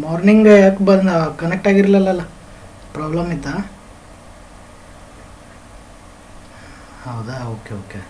Morning ಯಾಕೆ connect ಆಗಿರಲಿಲ್ಲಲ್ಲ, problem ಇತ್ತಾ? ಹೌದಾ, okay okay.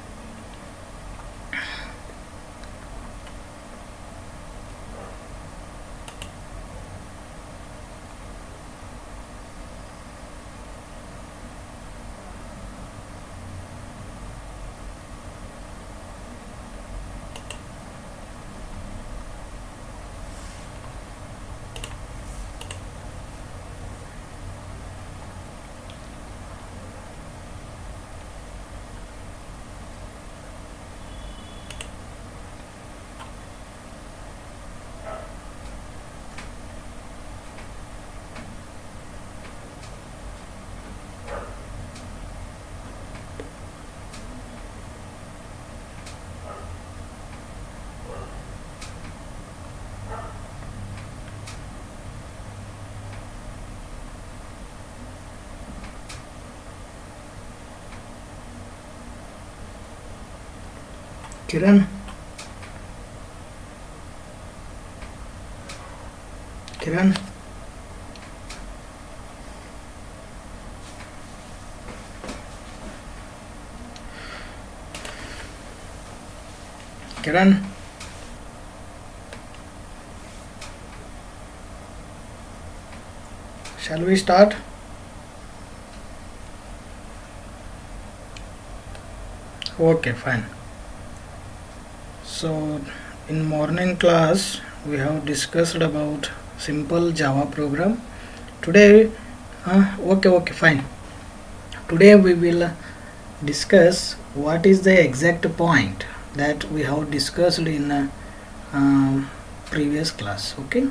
Kiran Kiran Kiran shall we start? Okay, fine. So in morning class we have discussed about simple Java program. Today okay, fine. Today we will discuss what is the exact point that we have discussed in previous class. Okay.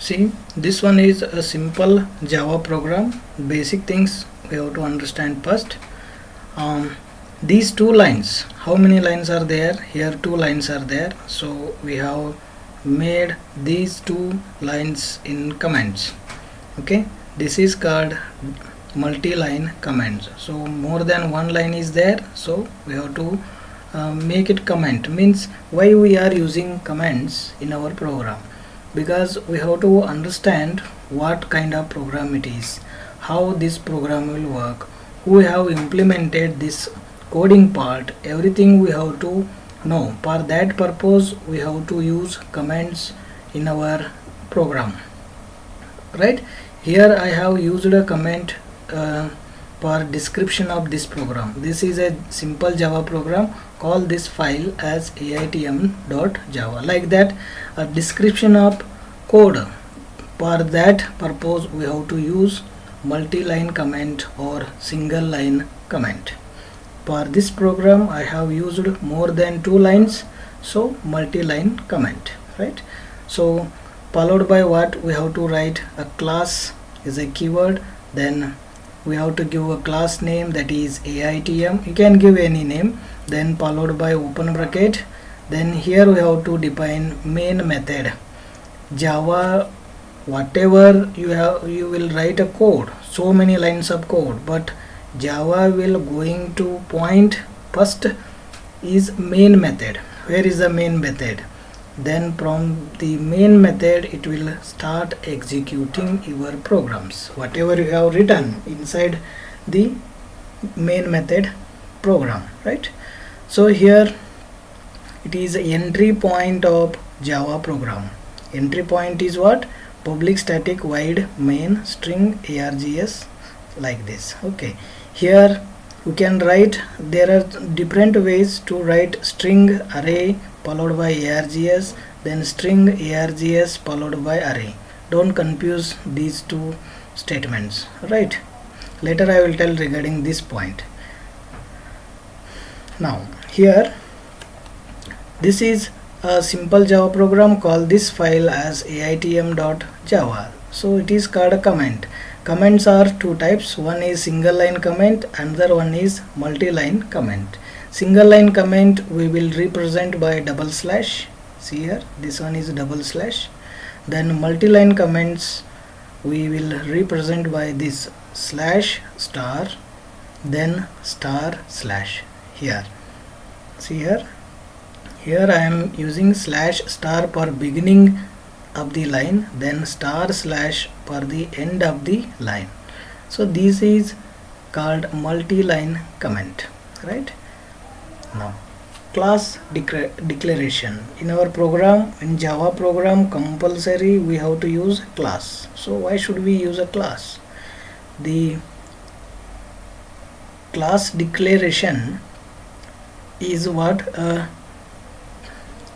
See, this one is a simple Java program. Basic things we have to understand first. These two lines, how many lines are there? Here two lines are there, so we have made these two lines in comments. Okay, this is called multi-line comments. So more than one line is there, so we have to make it comment. Means why we are using comments in our program? Because we have to understand what kind of program it is, how this program will work, who have implemented this coding part, everything we have to know. For that purpose we have to use comments in our program, right? Here I have used a comment for description of this program. This is a simple Java program. Call this file as aitm.java. Like that, a description of code. For that purpose we have to use multi-line comment or single line comment. For this program I have used more than two lines, so multi-line comment, right? So followed by what we have to write a class is a keyword, then we have to give a class name, that is aitm. You can give any name, then followed by open bracket. Then here we have to define main method. Java, whatever you have, you will write a code, so many lines of code, but Java will going to point first is main method. Where is the main method? Then from the main method it will start executing your programs, whatever you have written inside the main method program, right? So here it is entry point of Java program. Entry point is what? Public static void main string args, like this. Okay, here we can write, there are different ways to write string array followed by args, then string args followed by array. Don't confuse these two statements, right? Later I will tell regarding this point. Now here, this is a simple Java program. Call this file as aitm.java. So it is called a comment. Comments are two types. One is single line comment, another one is multi-line comment. Single line comment we will represent by double slash. See here, this one is double slash. Then multi-line comments we will represent by this slash star, then star slash. Here, see here, here I am using slash star for beginning of the line, then star slash for the end of the line. So this is called multi-line comment, right? Now class declaration. In our program, in Java program, compulsory we have to use class. So why should we use a class? The class declaration is what? A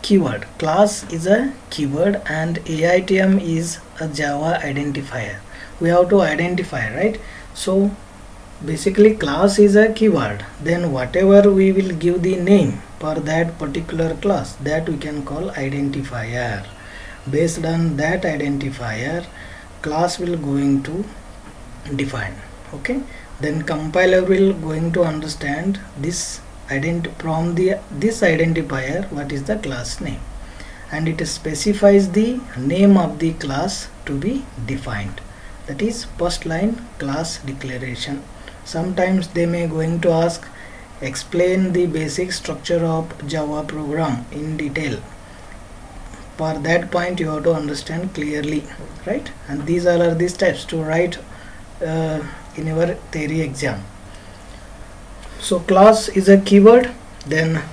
keyword. Class is a keyword and AITM is a Java identifier. We have to identify, right? So basically class is a keyword, then whatever we will give the name for that particular class, that we can call identifier. Based on that identifier, class will going to define. Okay, then compiler will going to understand this from this identifier what is the class name, and it specifies the name of the class to be defined. That is first line class declaration. Sometimes they may going to ask, explain the basic structure of Java program in detail. For that point you have to understand clearly, right? And these are the steps to write in your theory exam. So class is a keyword, then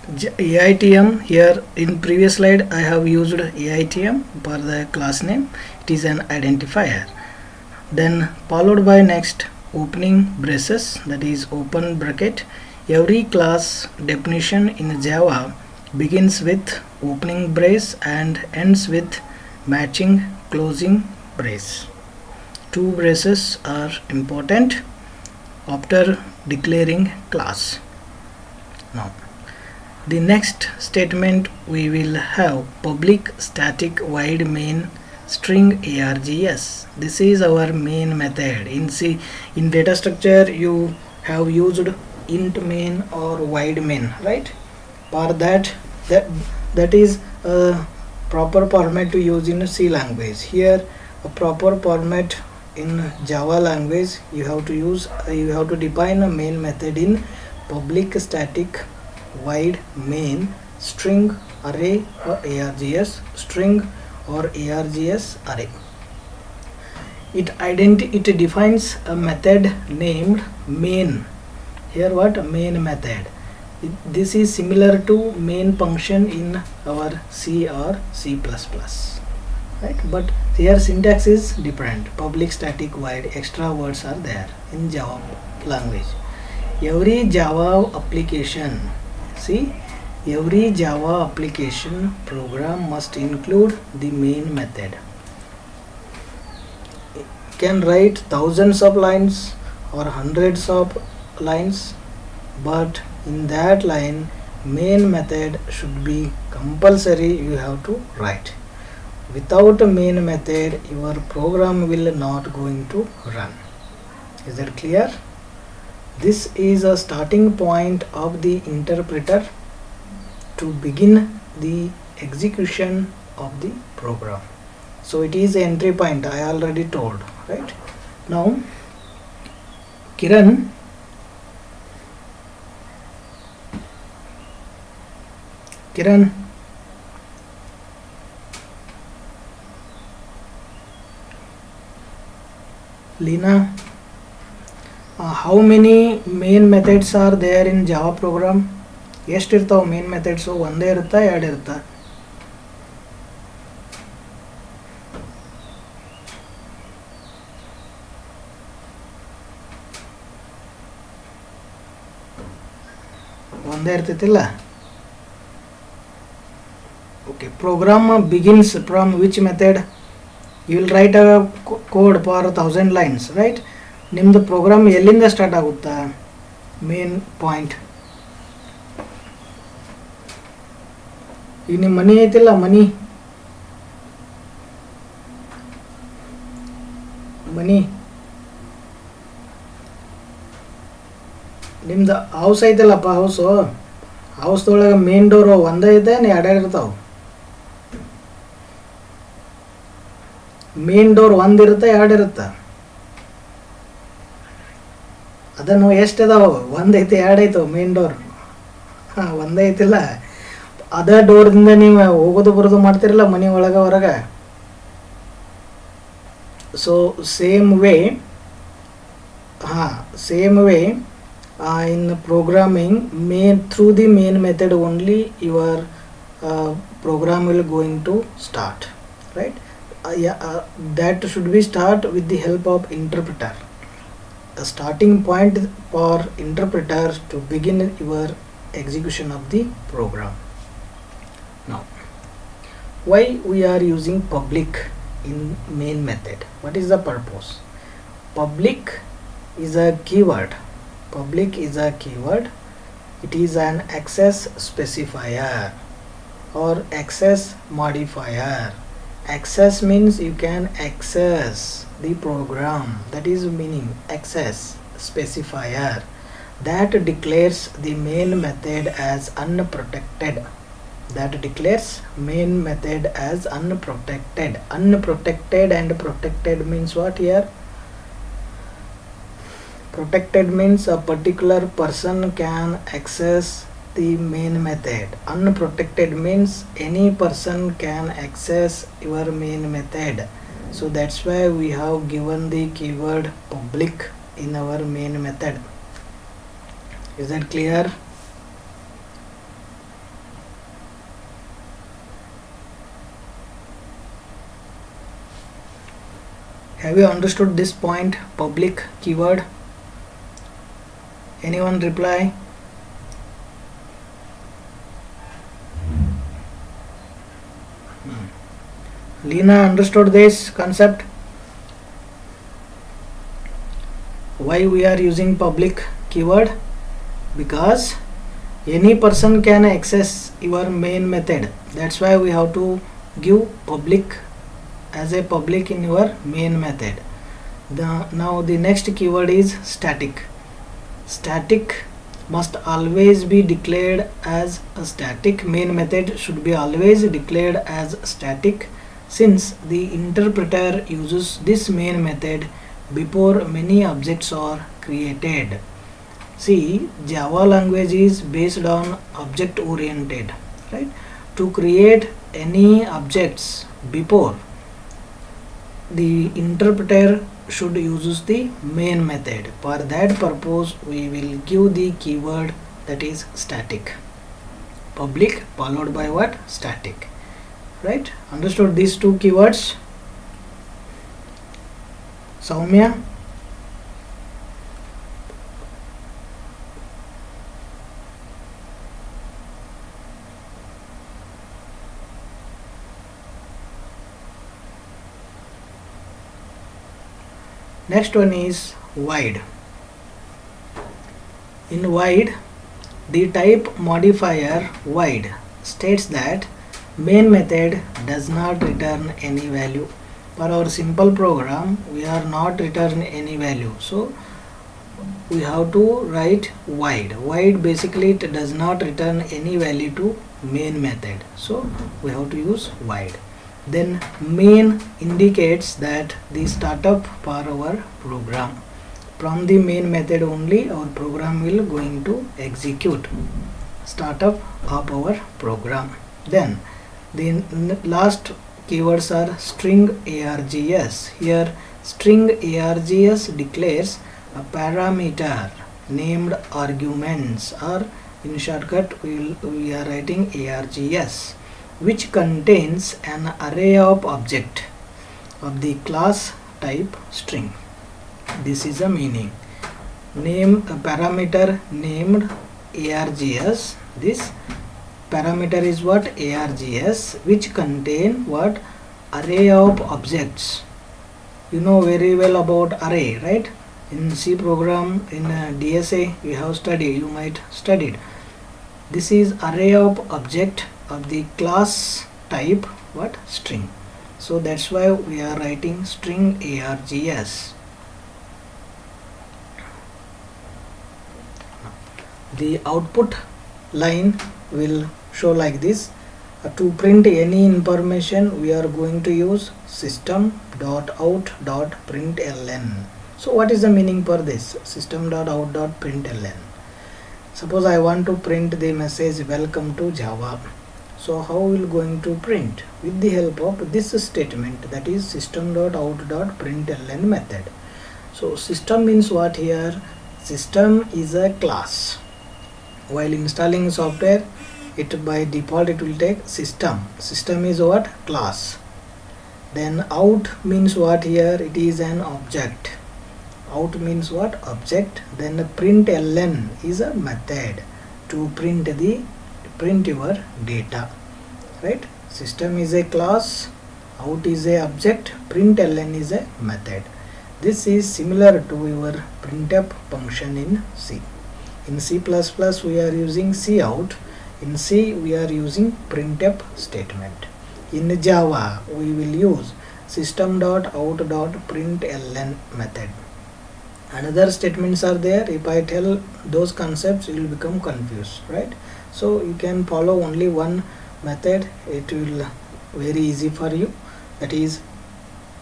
AITM. Here in previous slide I have used AITM for the class name. It is an identifier. Then followed by next opening braces, that is open bracket. Every class definition in Java begins with opening brace and ends with matching closing brace. Two braces are important after declaring class. Now the next statement we will have public static void main string args. This is our main method. In data structure you have used int main or void main, right? For that is a proper format to use in C language. Here a proper format in Java language, you have to define a main method in public static void main string array or args string or args array. It defines a method named main. Here what? Main method. This is similar to main function in our C or C++, right? But here syntax is different. Public static void, extra words are there in Java language. Every Java application, see, every Java application program must include the main method. It can write thousands of lines or hundreds of lines, but in that line main method should be compulsory, you have to write. Without a main method your program will not going to run. Is that clear? This is a starting point of the interpreter to begin the execution of the program. So it is the entry point, I already told, right? Now Kiran, Lina, how many main methods are there in Java program? ಎಷ್ಟು ಇರ್ತಾವ main methods? ಒಂದೇ ಇರುತ್ತಾ, ಎರಡು ಇರುತ್ತಾ? ಒಂದೇ ಇರ್ತೈತಿಲ್ಲ. Okay, program begins from which method? You will write a code for 1000 lines, right? ನಿಮ್ದು program ಎಲ್ಲಿಂದ start ಆಗುತ್ತಾ? Main point. ಈಗ ನಿಮ್ಮ ಮನಿ ಐತಿಲ್ಲ, ಮನಿ ನಿಮ್ದು ಹೌಸ್ ಐತಿಲ್ಲಪ್ಪ, ಹೌಸ್ದೊಳಗೆ ಮೇನ್ ಡೋರ್ ಒಂದೇ ಐತೆ, ಎರಡೆರಡು ಇರ್ತಾವ. ಮೇನ್ ಡೋರ್ ಒಂದಿರುತ್ತೆ, ಎರಡಿರುತ್ತೆ. ಅದನ್ನು ಎಷ್ಟು ಇದಾವ? ಒಂದೈತೆ, ಎರಡೈತವ ಮೇನ್ ಡೋರ್. ಒಂದೇ ಐತಿಲ್ಲ. ಅದೇ ಡೋರ್ದಿಂದ ನೀವು ಹೋಗೋದು ಬರೋದು ಮಾಡ್ತಿರಲ್ಲ ಮನೆ ಒಳಗೆ ಹೊರಗೆ. So same way in programming, through the main method only your program will going to start, right? That should be start with the help of interpreter. A starting point for interpreter to begin your execution of the program. Now, why we are using public in main method? What is the purpose? Public is a keyword. Public is a keyword. It is an access specifier or access modifier. Access means you can access the program. That is meaning access specifier. That declares the main method as unprotected. That declares main method as unprotected. Unprotected and protected means what here? Protected means a particular person can access the main method. Unprotected means any person can access your main method. So that's why we have given the keyword public in our main method. Is that clear? Have you understood this point, public keyword? Anyone reply? Lena understood this concept? Why we are using public keyword? Because any person can access your main method. That's why we have to give public as a public in your main method. Now the next keyword is static. Static must always be declared as a static. Main method should be always declared as static, since the interpreter uses this main method before many objects are created. See, Java language is based on object oriented, right? To create any objects before, the interpreter should use the main method. For that purpose we will give the keyword that is static. Public followed by what? Static. Right? Understood these two keywords? Soumya? Next one is void. In void, the type modifier void states that main method does not return any value. For our simple program, we are not return any value, so we have to write void. Void basically it does not return any value to main method, so we have to use void. Then main indicates that the startup for our program. From the main method only our program will going to execute. Startup of our program. Then the last keywords are string args. Here string args declares a parameter named arguments, or in shortcut we are writing args, which contains an array of object of the class type string. This is the meaning. Name a parameter named args. This parameter is what? Args, which contain what? Array of objects. You know very well about array, right? In C program, in DSA we have studied, you might studied. This is array of object of the class type what? String. So that's why we are writing string args. The output line will show like this. To print any information we are going to use system.out.println. So what is the meaning for this system.out.println? Suppose I want to print the message welcome to Java. So how will going to print? With the help of this statement, that is system.out.println method. So system means what here? System is a class. While installing software, it by default it will take system. System is what? Class. Then out means what here? It is an object. Out means what? Object. Then println is a method to print your data, right? System is a class, out is a object, println is a method. This is similar to your printf function in C. In C++ we are using cout. In C we are using printf statement. In Java we will use system.out.println method. Another statements are there. If I tell those concepts, you will become confused, right? So you can follow only one method. It will very easy for you. That is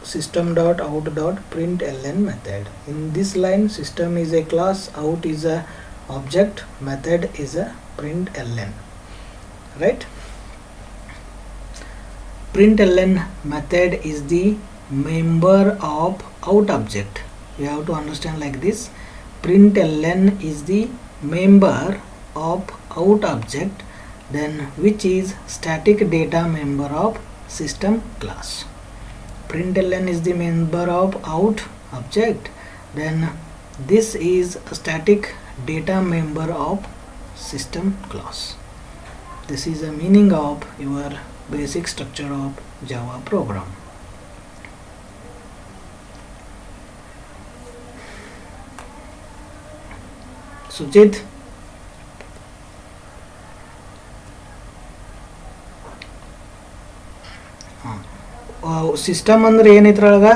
system.out.println method. In this line, system is a class, out is a object, method is a println, right? Println method is the member of out object. You have to understand like this. Println is the member of out object, then which is static data member of system class. Println is the member of out object, then this is a static data member of system class. This is the meaning of your basic structure of Java program. Sujit, system andre ಏನೈತ್ರೊಳಗ?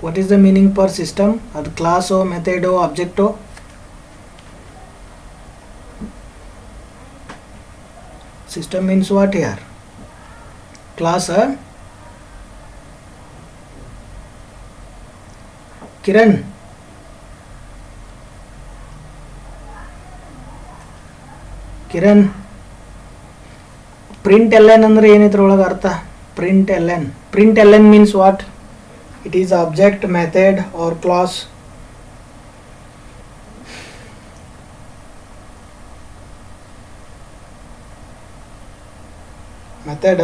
What is the meaning for system? ಅದು class o method o object o? System means what here? Class. Kiran, println ಅಂದ್ರೆ ಏನಿದ್ರೊಳಗೆ ಅರ್ಥ? Println means what? It is object, method or class. Method.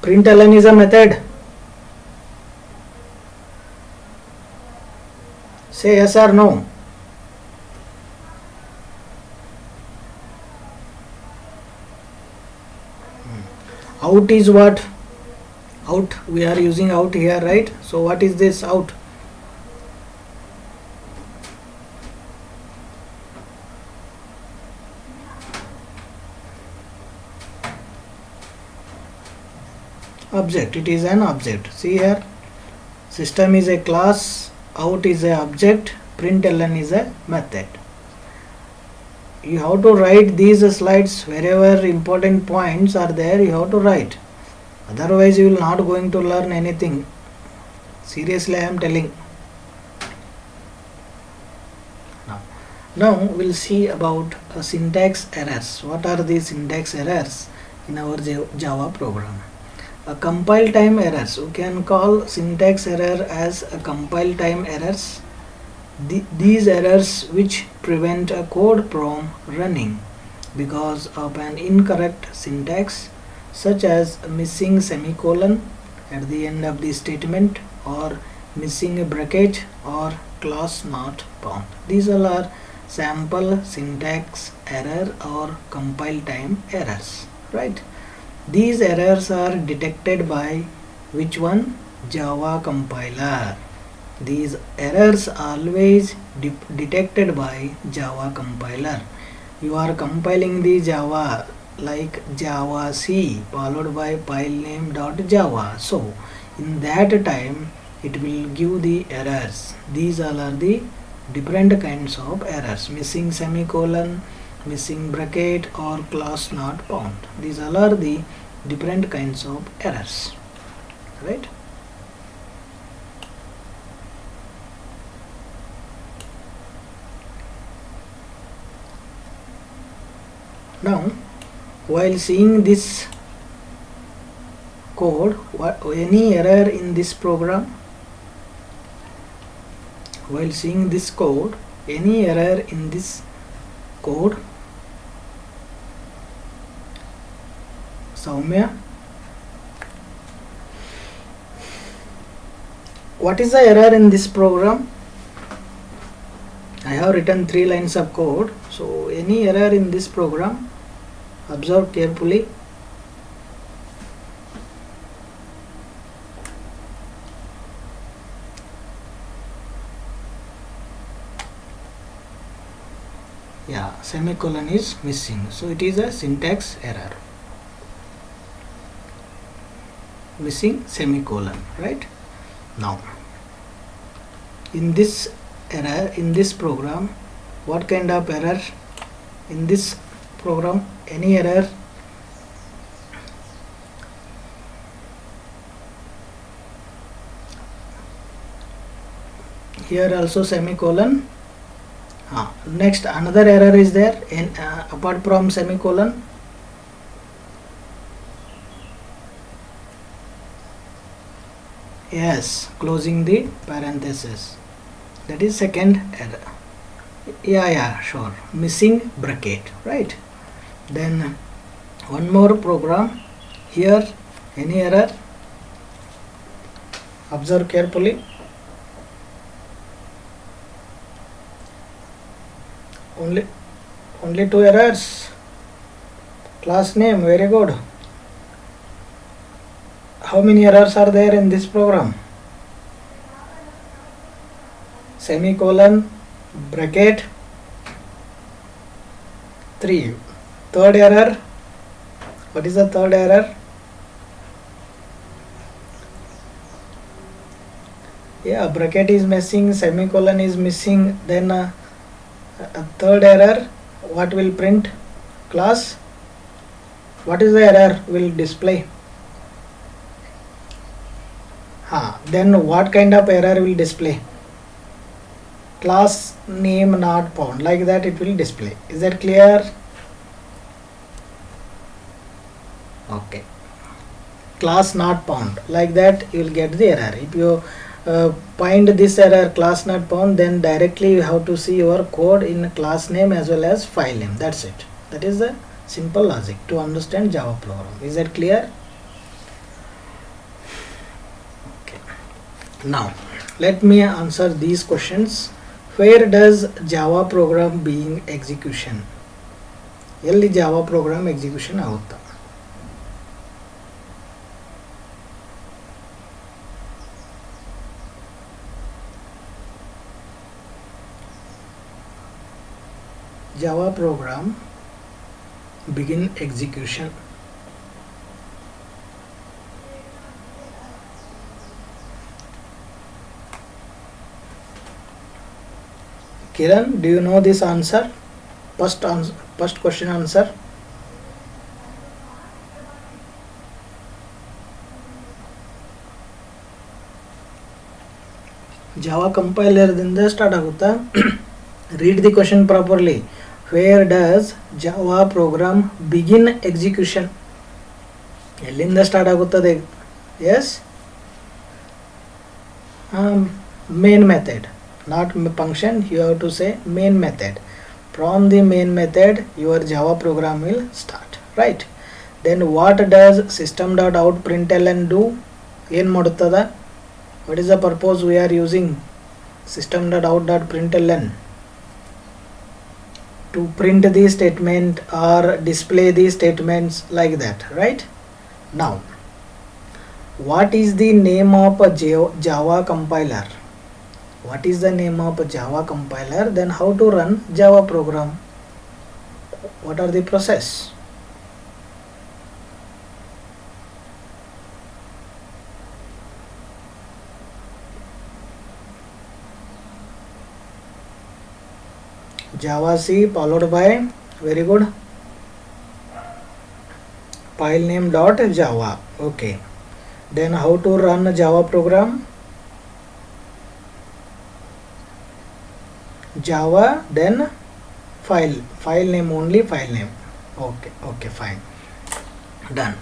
Println is a method. Say yes or no. Out is what? Out, we are using out here, right? So what is this out? Object. It is an object. See here, system is a class, out is a object, println is a method. You have to write these slides wherever important points are there. You have to write, otherwise you will not going to learn anything. Seriously, I am telling. Now we'll see about syntax errors. What are the syntax errors in our Java program? A compile time errors. We can call syntax error as a compile time errors. These errors which prevent a code from running because of an incorrect syntax, such as missing semicolon at the end of the statement, or missing a bracket, or clause not found. These all are sample syntax error or compile time errors, right? These errors are detected by which one? Java compiler. These errors always detected by Java compiler. You are compiling the Java like Java C followed by file name .java. So in that time it will give the errors. These all are the different kinds of errors: missing semicolon, missing bracket, or clause not found. These all are the different kinds of errors, right? Now, while seeing this code, any error in this program, while seeing this code, any error in this code, Soumya, what is the error in this program? I have written 3 lines of code. So any error in this program, observe carefully. Yeah, semicolon is missing, so it is a syntax error. Missing semicolon, right? Now, in this error, in this program, what kind of error? In this program, any error? Here also semicolon. Next, another error is there in apart from semicolon. Yes, closing the parenthesis. That is second error. Yeah, sure. Missing bracket, right? Then one more program. Here, any error? Observe carefully. Only 2 errors. Class name, very good. How many errors are there in this program? Semicolon, bracket, 3. Third error. What is the third error? Yeah, bracket is missing, semicolon is missing. Then a third error, what will print? Class. What is the error will display? Then what kind of error will display? Class name not found, like that it will display. Is that clear? Okay. Class not found, like that you will get the error. If you find this error, class not found, then directly you have to see your code in class name as well as file name. That's it. That is the simple logic to understand Java program. Is that clear? Okay. Now let me answer these questions. Where does Java program being execution? Elli Java program execution agutta? Java program begin execution. Kiran, do you know this answer? First question answer. Java compiler ದಿಂದ start ಆಗುತ್ತಾ? Read the question properly. Where does Java program begin execution? ಎಲ್ಲಿಂದ start ಆಗುತ್ತದೆ? Yes, main method, not function. You have to say main method. From the main method your Java program will start, right? Then what does system.out println do? ಏನು ಮಾಡುತ್ತದೆ? What is the purpose we are using system.out.println? To print the statement or display the statements like that, right? Now what is the name of a Java compiler? What is the name of a Java compiler? Then how to run Java program? What are the process? Java C followed by, very good, file name dot Java. Okay, then how to run a Java program? Java, then file name, only file name. Okay, fine, done.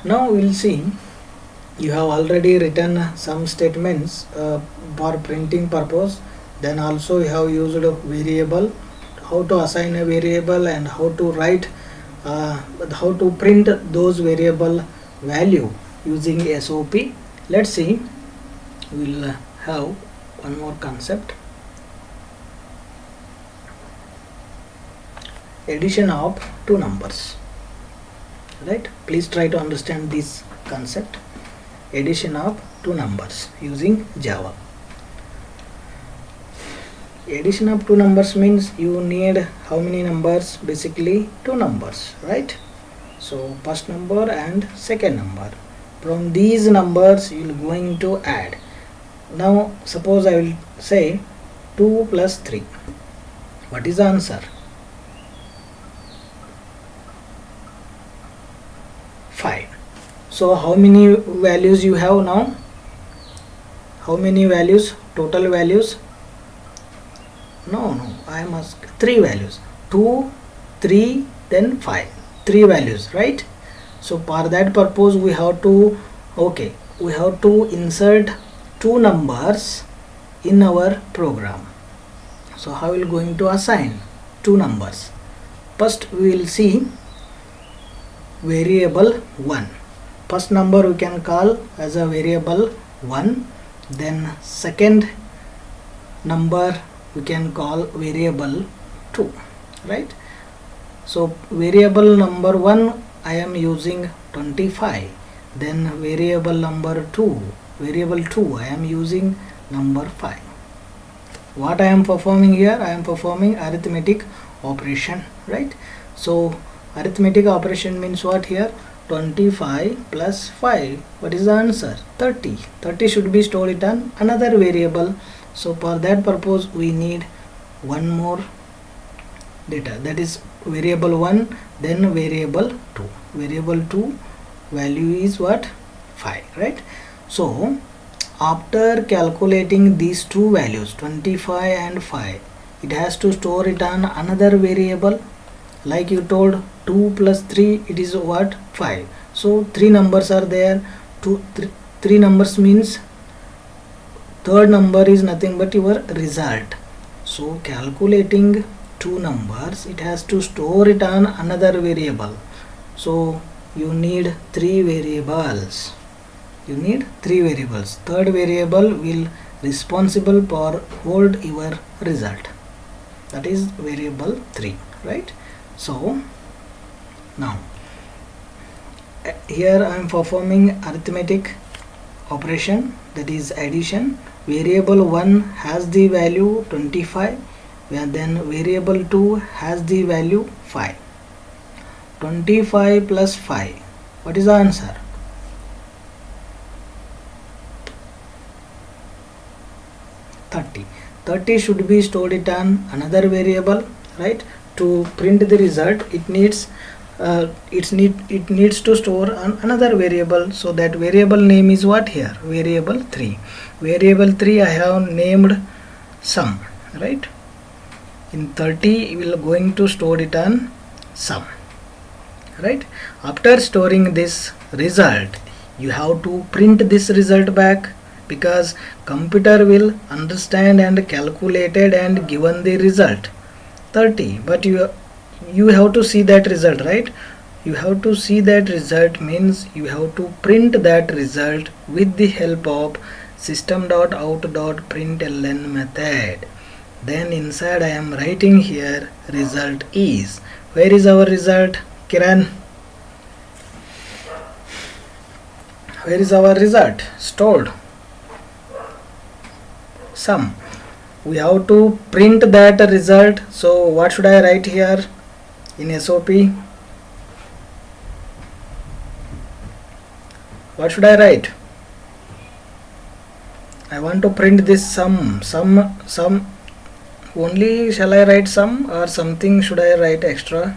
Now we'll see, you have already written some statements for printing purpose. Then also you have used a variable, how to assign a variable and how to write how to print those variable value using SOP. Let's see, we'll have one more concept, addition of two numbers, right? Please try to understand this concept, addition of two numbers using Java. Addition of two numbers means you need how many numbers? Basically two numbers, right? So first number and second number. From these numbers you are going to add. Now suppose I will say 2 plus 3. What is the answer? 5. So how many values you have now? How many values? Total values? No, I must 3 values. 2, 3, then 5. 3 values, right? So for that purpose we have to insert two numbers in our program. So how we are going to assign two numbers? First we will see variable 1. First number we can call as a variable 1. Then second number we can call variable 2, right? So variable number 1 I am using 25. Then variable number 2, variable 2 I am using number 5. What I am performing here? I am performing arithmetic operation, right? So arithmetic operation means what here? 25 plus 5. What is the answer? 30. 30 should be stored in another variable. So for that purpose we need one more data, that is variable 1, then variable 2. Variable 2 value is what? 5, right? So after calculating these two values 25 and 5, it has to store it on another variable. Like you told, 2 plus 3, it is what? 5. So 3 numbers are there. 3 numbers means third number is nothing but your result. So calculating two numbers, it has to store it on another variable. So you need 3 variables. Third variable will responsible for hold your result, that is variable 3, right? So now here I am performing arithmetic operation, that is addition. Variable 1 has the value 25, and then variable 2 has the value 5. 25 plus 5, what is the answer? 30. 30 should be stored it on another variable, right? To print the result it needs to store on another variable. So that variable name is what here? Variable 3. Variable 3 I have named sum, right? In 30 we will going to store it on sum. right? After storing this result, you have to print this result back, because computer will understand and calculated and given the result 30, but you have to see that result, right? You have to see that result means you have to print that result with the help of system.out.println method. Then inside I am writing here result is. Where is our result, Kiran? Where is our result stored? Sum. We have to print that result. So what should I write here in SOP? What should I write? I want to print this sum only. Shall I write sum or something should I write extra?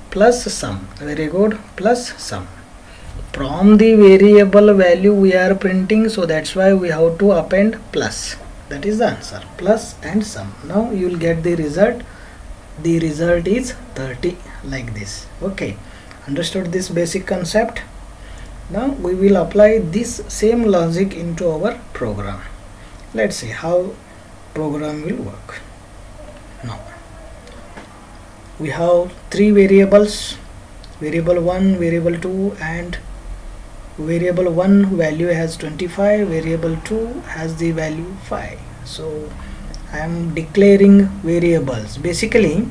Plus sum. Very good. Plus sum. From the variable value we are printing, so that's why we have to append plus. That is the answer. Plus and sum. Now you will get the result. The result is 30, like this. Okay. Understood this basic concept? Now we will apply this same logic into our program. Let's see how program will work. Now we have three variables, variable 1, variable 2, and variable 1 value has 25, variable 2 has the value 5. So I am declaring variables. Basically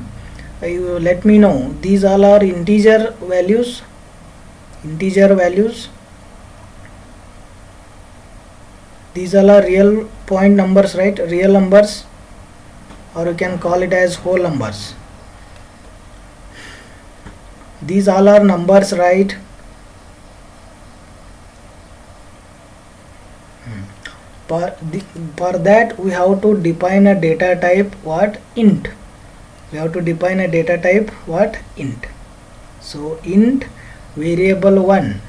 you let me know these all are integer values. These all are real point numbers, right? Real numbers, or you can call it as whole numbers. These all are numbers, right? For that we have to define a data type, what? Int. We have to define a data type, what? Int. So int variable 1,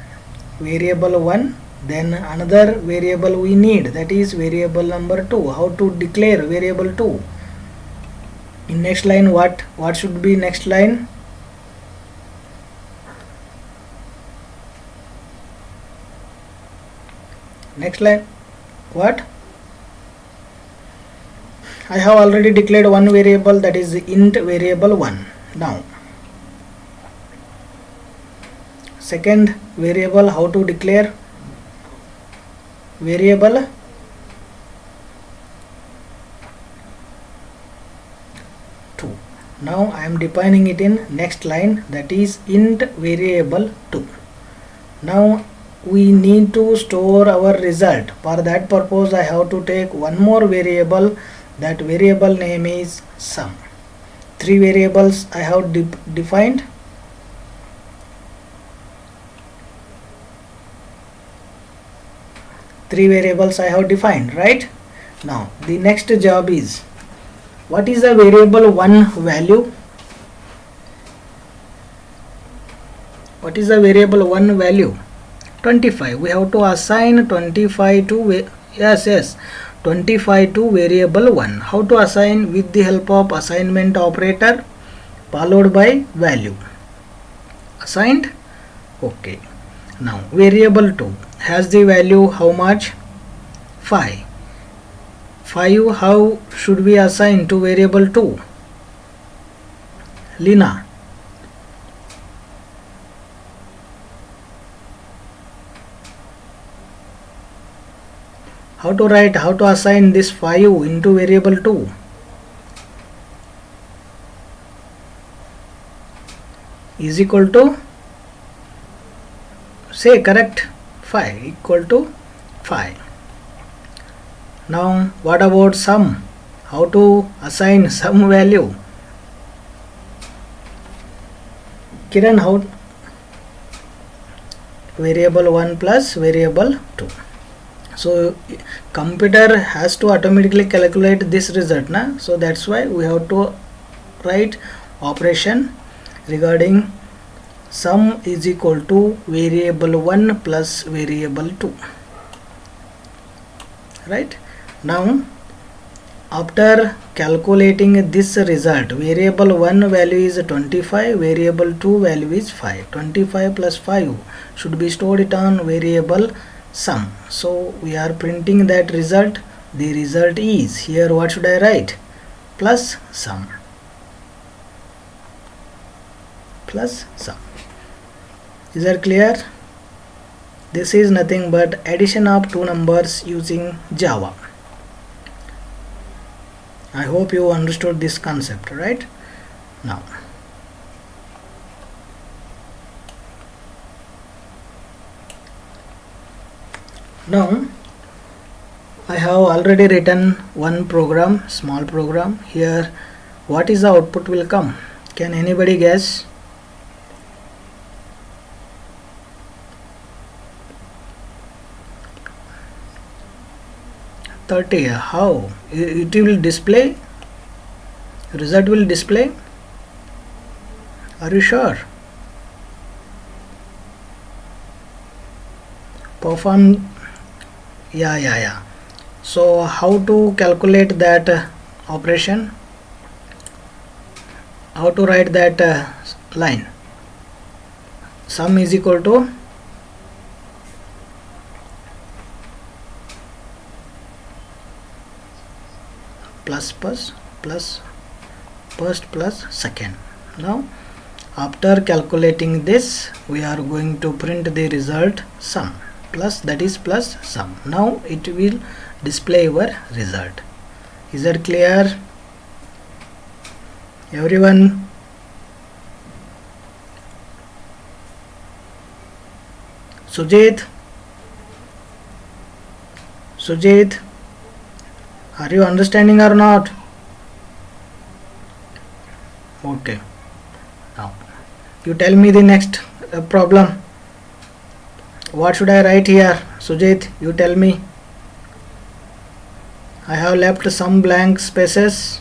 then another variable we need, that is variable number 2. How to declare variable 2? In next line, what should be next line? Next line, what? I have already declared one variable, that is int variable 1. Now second variable, how to declare? Variable 2. Now I am defining it in next line, that is int variable 2. Now we need to store our result. For that purpose I have to take one more variable. That variable name is sum. Three variables I have defined. Three variables I have defined, right? Now the next job is, what is the variable 1 value? What is the variable 1 value? 25. We have to assign 25 to 25 to variable 1. How to assign? With the help of assignment operator followed by value. Assigned. Okay. Now variable 2 has the value how much? 5. 5 how should we assign to variable 2? Lina. How to write, how to assign this 5 into variable 2? Is equal to, say correct, 5 equal to 5. Now what about sum? How to assign sum value? Kiran, how? Variable 1 plus variable 2. So computer has to automatically calculate this result, na? So that's why we have to write operation regarding sum is equal to variable 1 plus variable 2, right? Now after calculating this result. Variable 1 value is 25, variable 2 value is 5. 25 plus 5 should be stored on variable sum. So we are printing that result. The result is, here what should I write? Plus sum. Plus sum. Is that clear? This is nothing but addition of two numbers using Java. I hope you understood this concept, right? Now I have already written one program, small program. Here what is the output will come? Can anybody guess? 30. How? It will display? Result will display? Are you sure? Perform. Yeah. So how to calculate that operation? How to write that line? Sum is equal to plus first plus second. Now after calculating this, we are going to print the result sum, plus, that is plus sum. Now it will display your result. Is that clear, everyone? Sujit, are you understanding or not? Okay. Now you tell me the next problem. What should I write here? Sujit, you tell me. I have left some blank spaces.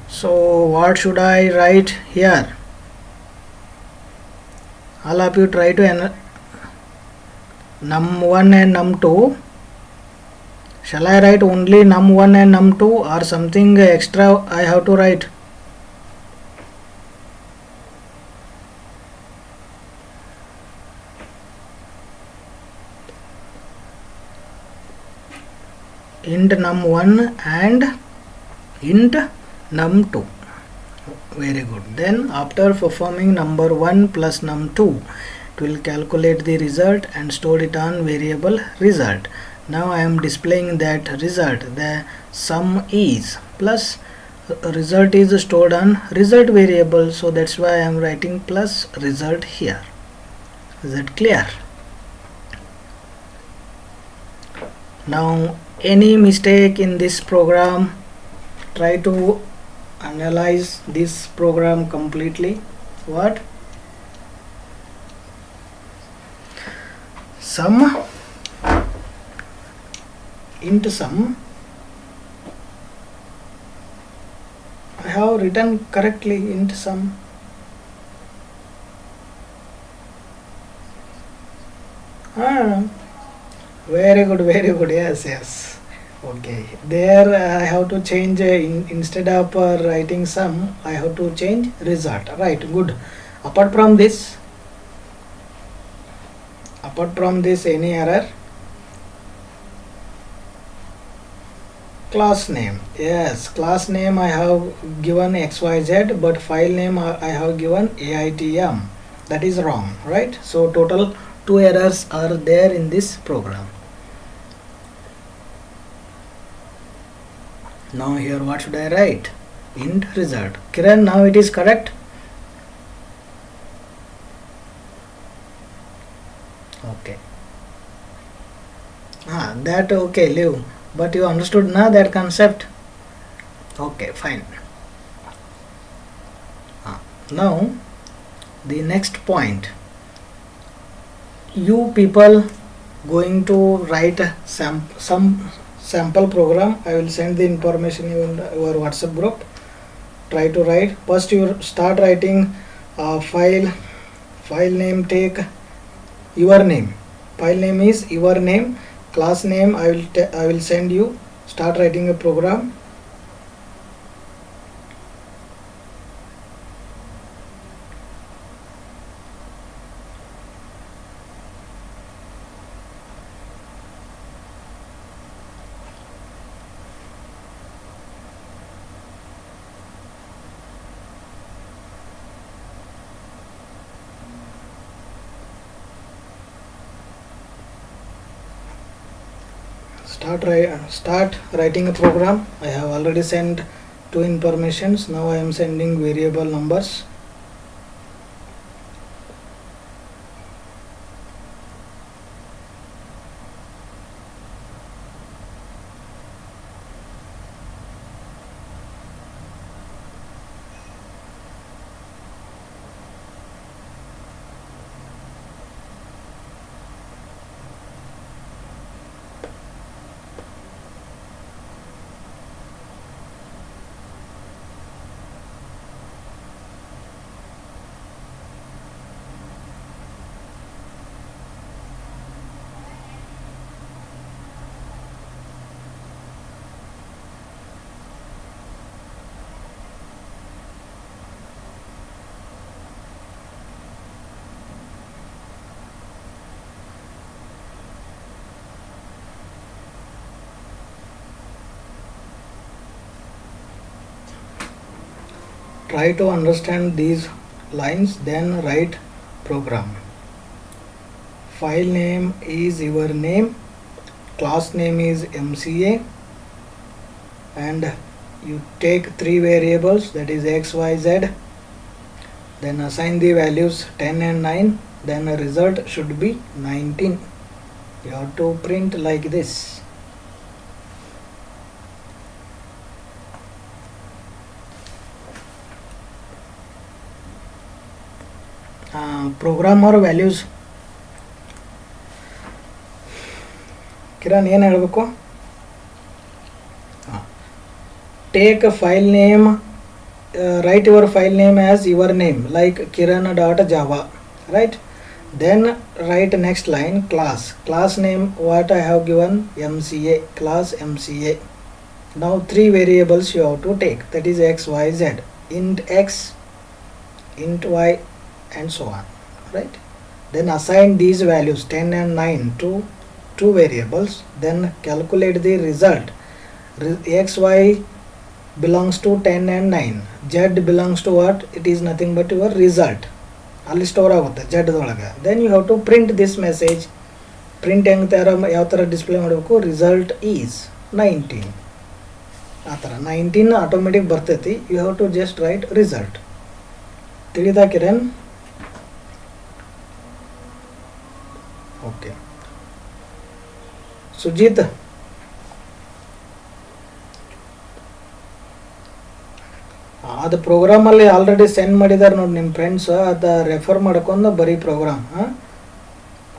So what should I write here? All of you try to num1 and num2. Shall I write only num1 and num2 or something extra I have to write? Int num1 and int num2. Very good. Then after performing number 1 plus num2, it will calculate the result and store it on variable result. Now I am displaying that result. The sum is plus result is stored on result variable, so that's why I am writing plus result here. Is that clear? Now any mistake in this program, try to analyze this program completely. What? Sum, int sum, I have written correctly int sum. Very good, yes. Okay, there I have to change instead of writing sum, I have to change result. Right, good. Apart from this, any error? Class name, yes, class name I have given XYZ, but file name I have given AITM. That is wrong, right? So total 2 errors are there in this program. Now here what should I write? Int result. Kiran, now it is correct? Okay. That okay, leave. But you understood now that concept? Okay, fine. Now the next point. You people going to write some sample program. I will send the information in your WhatsApp group. Try to write. First you start writing file name, take your name. File name is your name. Class name I will send you. Start writing a program. Start writing a program. I have already sent two informations. Now I am sending variable numbers. Try to understand these lines, then write program. File name is your name, class name is MCA, and you take three variables, that is x, y, z, then assign the values 10 and 9, then the result should be 19. You have to print like this. Program or values. Kiran ಏನು ಹೇಳಬೇಕು? Take a file name, write your file name as your name, like kiran.java, right? Then write next line, class name what I have given, MCA, class MCA. Now three variables you have to take, that is x, y, z, int x, int y, and so on, right? Then assign these values 10 and 9 to two variables, then calculate the result. XY belongs to 10 and 9, Z belongs to what? It is nothing but your result. ಅಲ್ಲಿ store ಆಗುತ್ತೆ Z ಒಳಗೆ. Then you have to print this message. Print ಯಾವ ಥರ display ಮಾಡಬೇಕು? Result is 19. ಆ ಥರ 19 automatic ಬರ್ತೈತಿ. You have to just write result. ತಿಳಿದಾ ಕಿರಣ್? ಓಕೆ. ಸುಜಿತ್, ಅದು ಪ್ರೋಗ್ರಾಮಲ್ಲಿ ಆಲ್ರೆಡಿ ಸೆಂಡ್ ಮಾಡಿದ್ದಾರೆ ನೋಡಿ ನಿಮ್ಮ ಫ್ರೆಂಡ್ಸ್, ಅದು ರೆಫರ್ ಮಾಡ್ಕೊಂಡು ಬರೀ ಪ್ರೋಗ್ರಾಮ್.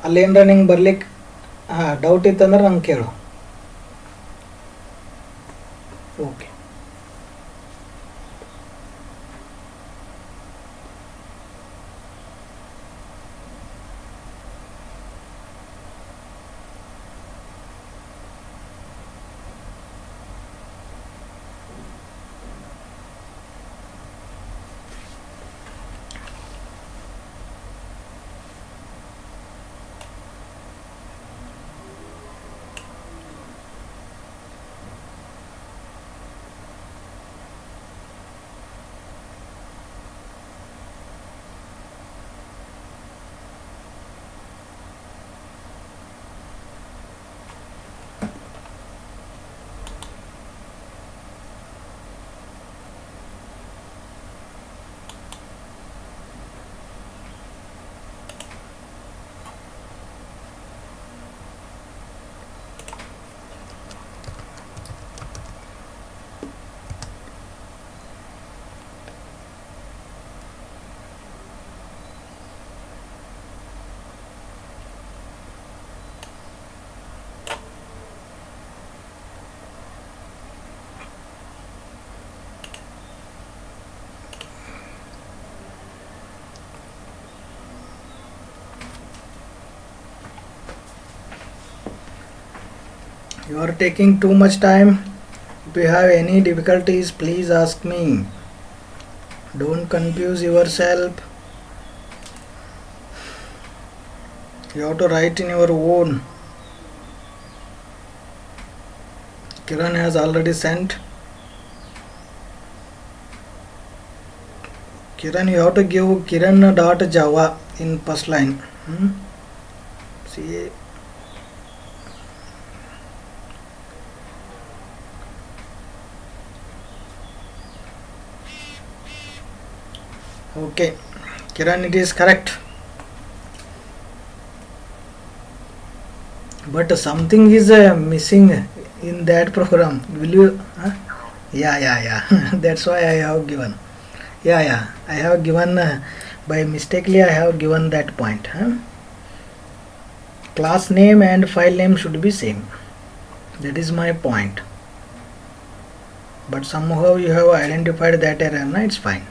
ಅಲ್ಲೇನರ ನಿಂಗೆ ಬರ್ಲಿಕ್ಕೆ ಡೌಟ್ ಇತ್ತಂದ್ರೆ ನಂಗೆ ಕೇಳು. Okay. You are taking too much time. If you have any difficulties, please ask me. Don't confuse yourself. You have to write in your own. Kiran has already sent. Kiran, you have to give kiran.java in first line. See. Okay, Kiran, it is correct. But something is missing in that program. Will you? Yeah. That's why I have given. Yeah. I have given by mistakenly. I have given that point. Class name and file name should be same. That is my point. But somehow you have identified that error. No, it's fine.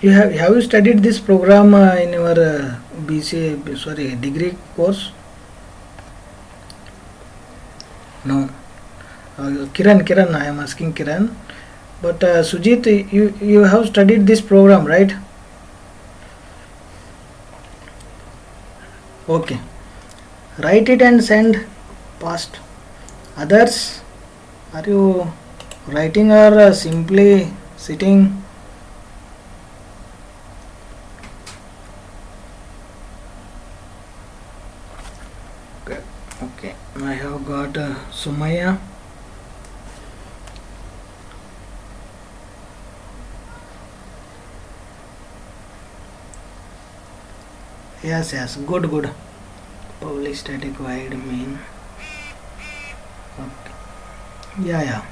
Have you studied this program in your degree course? No. Kiran, I am asking Kiran. But Sujit, you have studied this program, right? Okay. Write it and send past. Others, are you writing or simply sitting? Okay. I have got Sumaya. Yes. Good. Public static void main. Okay. Yeah.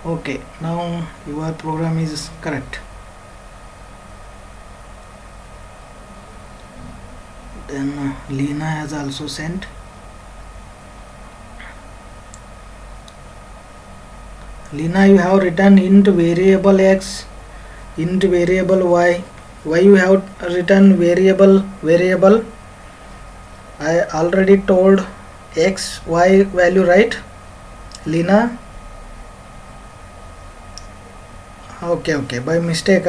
Okay. Now your program is correct. Then Lena has also sent. Lena, you have written int variable x, int variable y. Why you have written variable? I already told x, y value, right? Lena? Okay. By mistake,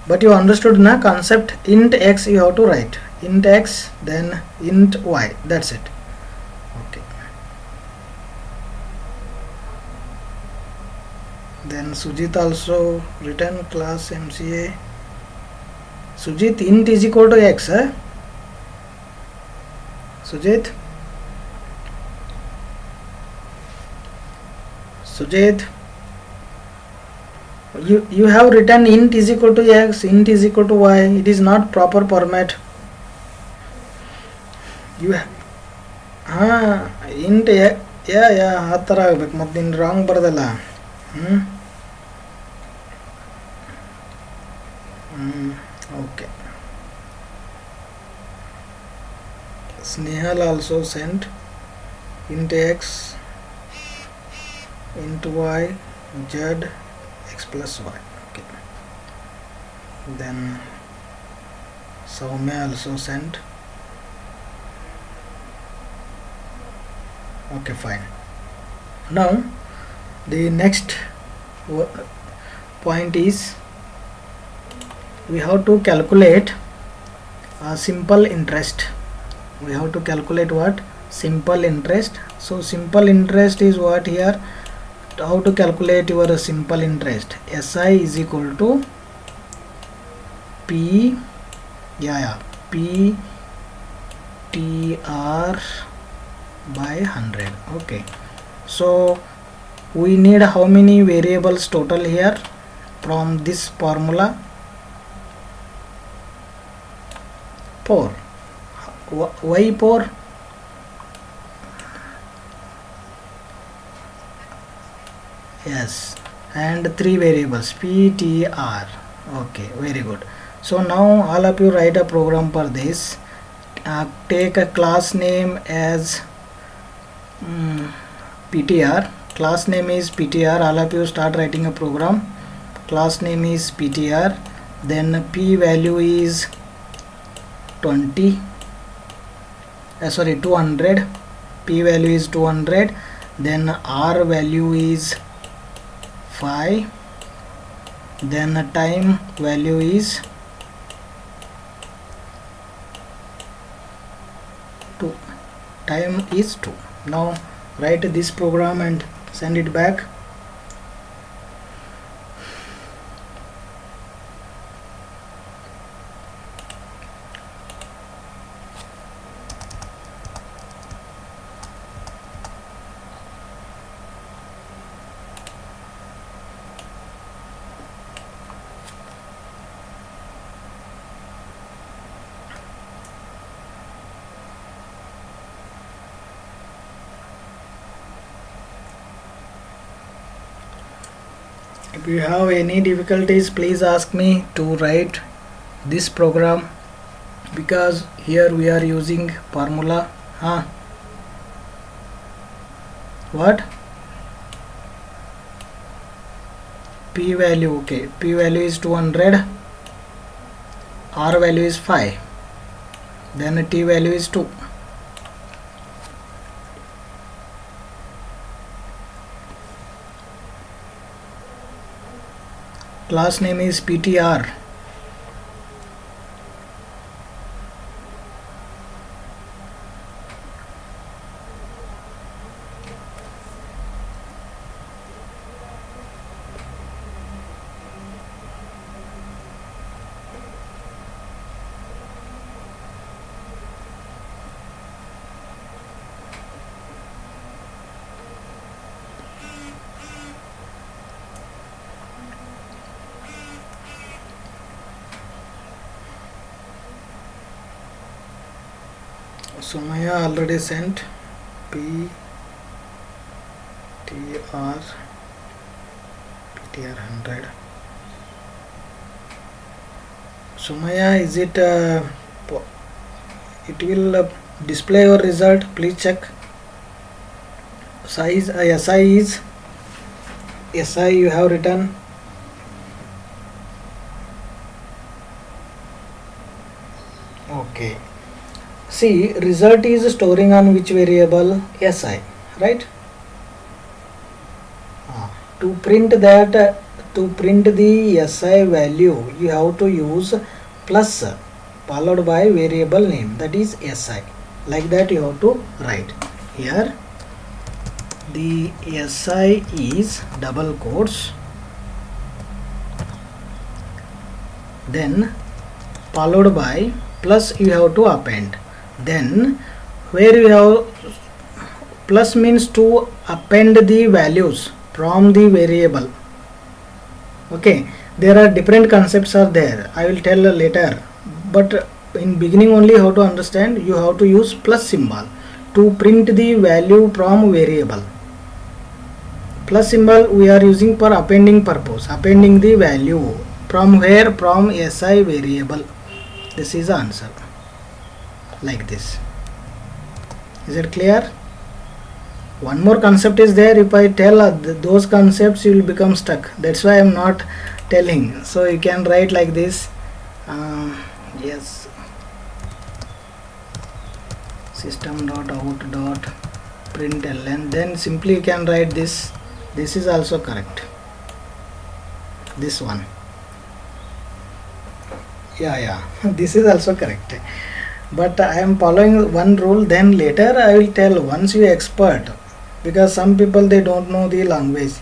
but you understood na concept. Int x you have to write. Int x, then int y. That's it. Okay. Then Sujit also written class MCA. Sujit, int is equal to x, Sujit, you have written int is equal to x, int is equal to y. It is not proper format. You int yeah ಆ ಥರ ಆಗ್ಬೇಕು ಮತ್ತು ನೀನು wrong ಬರ್ದಲ್ಲ Okay. Snehal also sent int x, int y, z, x plus y. Okay. Then Soumya also sent. Okay, fine. Now the next point is we have to calculate simple interest. We have to calculate what? Simple interest. So simple interest is what here? How to calculate your simple interest? SI is equal to P TR by 100. Okay. So we need how many variables total here from this formula? 4. Why 4? Yes, and 3 variables P, T, R. Okay, very good. So now all of you write a program for this. Take a class name as PTR. Class name is PTR. All of you start writing a program. Class name is PTR. Then P value is 200. P value is 200. Then R value is 5. Then time value is 2. Time is 2. Now write this program and send it back. If you have any difficulties, please ask me to write this program, because here we are using formula. What? P value, okay, P value is 200, R value is 5, then T value is 2. Class name is PTR. Sumaya already sent PTR 100. Sumaya, is it it will display your result? Please check. Size SI is SI you have written. Okay. See, result is storing on which variable? SI, right? To print that, to print the SI value, you have to use plus followed by variable name, that is SI. Like that you have to write. Here the SI is double quotes, then followed by plus you have to append. Then where you have plus means to append the values from the variable. Okay, there are different concepts are there, I will tell later, but in beginning only how to understand, you have to use plus symbol to print the value from variable. Plus symbol we are using for appending purpose, appending the value from where? From SI variable. This is the answer, like this. Is it clear? One more concept is there. If I tell those concepts, you will become stuck. That's why I am not telling. So you can write like this. Yes, system.out.println, then simply you can write this. This is also correct, this one. Yeah this is also correct, but I am following one rule, then later I will tell once you expert, because some people they don't know the language.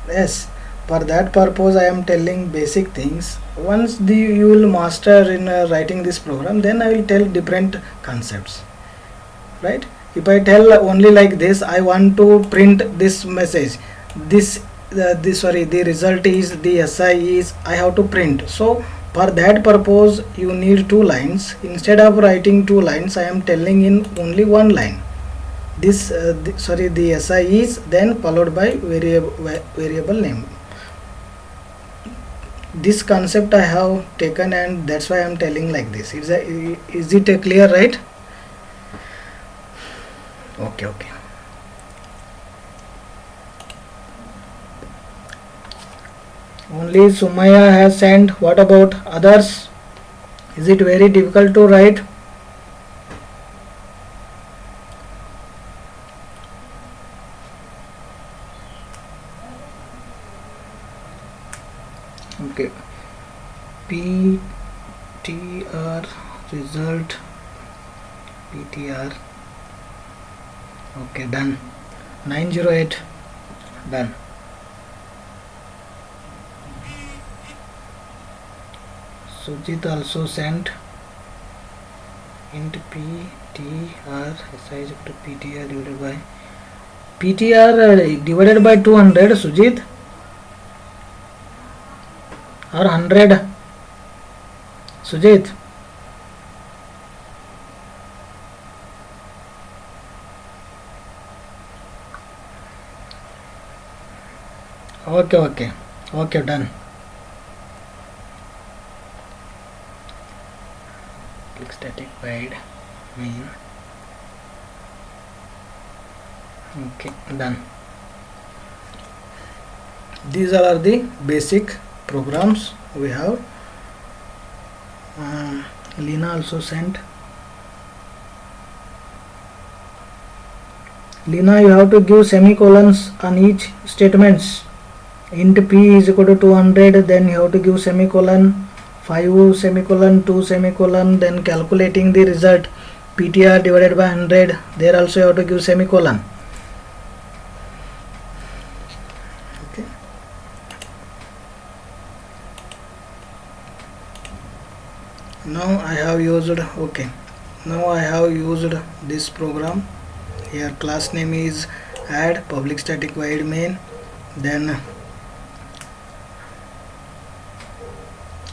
Yes, for that purpose I am telling basic things. Once you will master in writing this program, then I will tell different concepts, right? If I tell only like this, I want to print this message, the result is, the SI is, I have to print. So for that purpose you need two lines. Instead of writing two lines, I am telling in only one line. This the SI is, then followed by variable name. This concept I have taken, and that's why I am telling like this. Is it clear, right? Okay. Only Sumaya has sent. What about others? Is it very difficult to write? Okay. PTR result, PTR. Okay, done. 908, done. Sujit also sent int PTR size to PTR divided by 200, Sujit, or 100, Sujit. Okay. Okay, done. Click static void main. Okay, done. These all are the basic programs we have. Lina also sent. Lina, you have to give semicolons on each statements. Int p is equal to 200, then you have to give semicolon 5 semicolon 2 semicolon, then calculating the result ptr divided by 100, there also you have to give semicolon. Okay. Now I have used this program. Here class name is add public static void main, then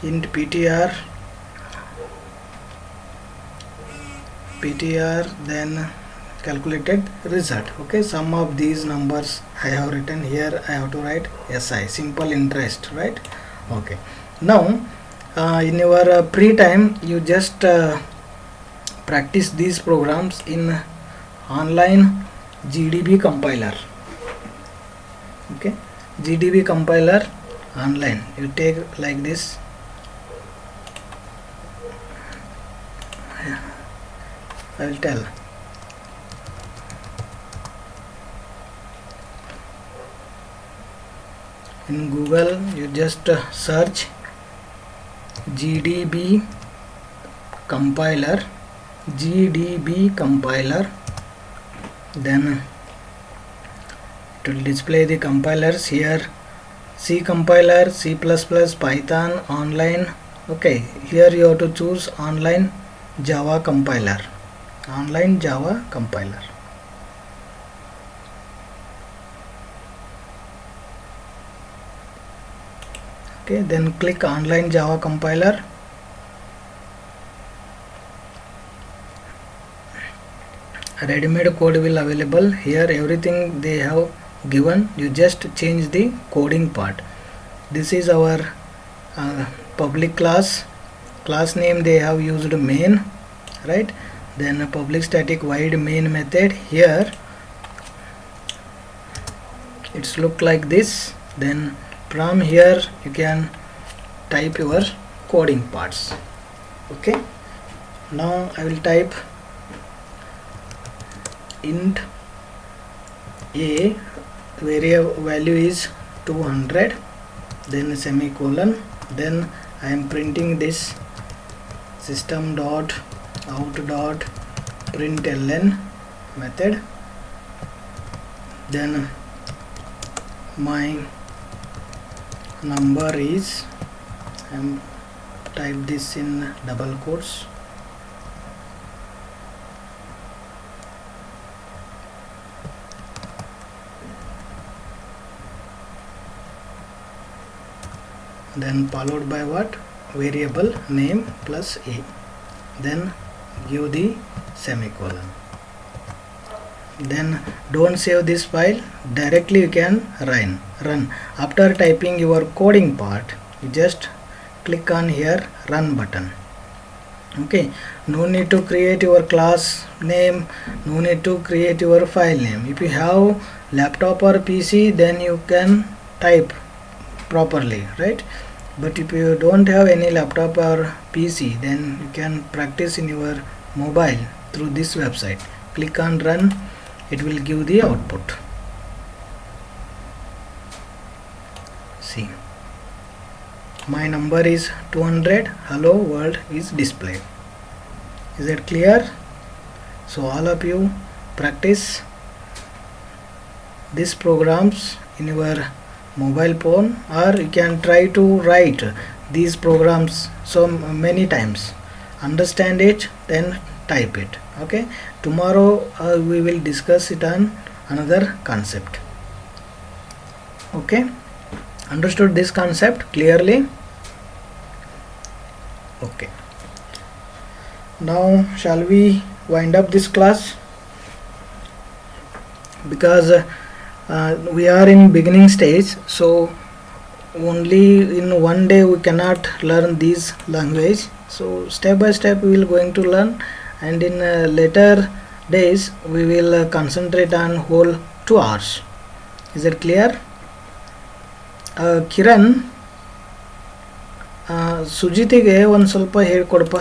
int ptr, then calculated result. Okay, some of these numbers I have written here. I have to write SI, simple interest, right? Okay. Now in your free time, you just practice these programs in online GDB compiler. Okay, GDB compiler online. You take like this. I will tell. In Google, you just search GDB compiler, then it will display the compilers here. C compiler, C++, Python, online. Okay, here you have to choose online Java compiler. Okay, then click online Java compiler. Ready-made code will available here. Everything they have given, you just change the coding part. This is our public class name. They have used main, right? Then a public static void main method. Here it's look like this. Then from here you can type your coding parts. Okay, now I will type int a, value is 200, then semicolon, then I am printing this system.out.println method, then my number is, type this in double quotes, then followed by what, variable name plus a, then give the semicolon. Then don't save this file, directly you can run. After typing your coding part, you just click on here run button. Okay, no need to create your class name, no need to create your file name. If you have laptop or PC, then you can type properly, right? But if you don't have any laptop or PC, then you can practice in your mobile through this website. Click on run, it will give the output. See, my number is 200, hello world is displayed. Is that clear? So all of you practice these programs in your mobile phone, or you can try to write these programs so many times, understand it, then type it. Okay, tomorrow we will discuss it on another concept. Okay, understood this concept clearly? Okay, now shall we wind up this class, because we are in beginning stage, so only in one day we cannot learn these language, so step by step we will going to learn, and in later days we will concentrate on whole 2 hours. Is it clear? Kiran ಸುಜಿತಿಗೆ ಒಂದು ಸ್ವಲ್ಪ ಹೇಳ್ಕೊಡಪ್ಪ.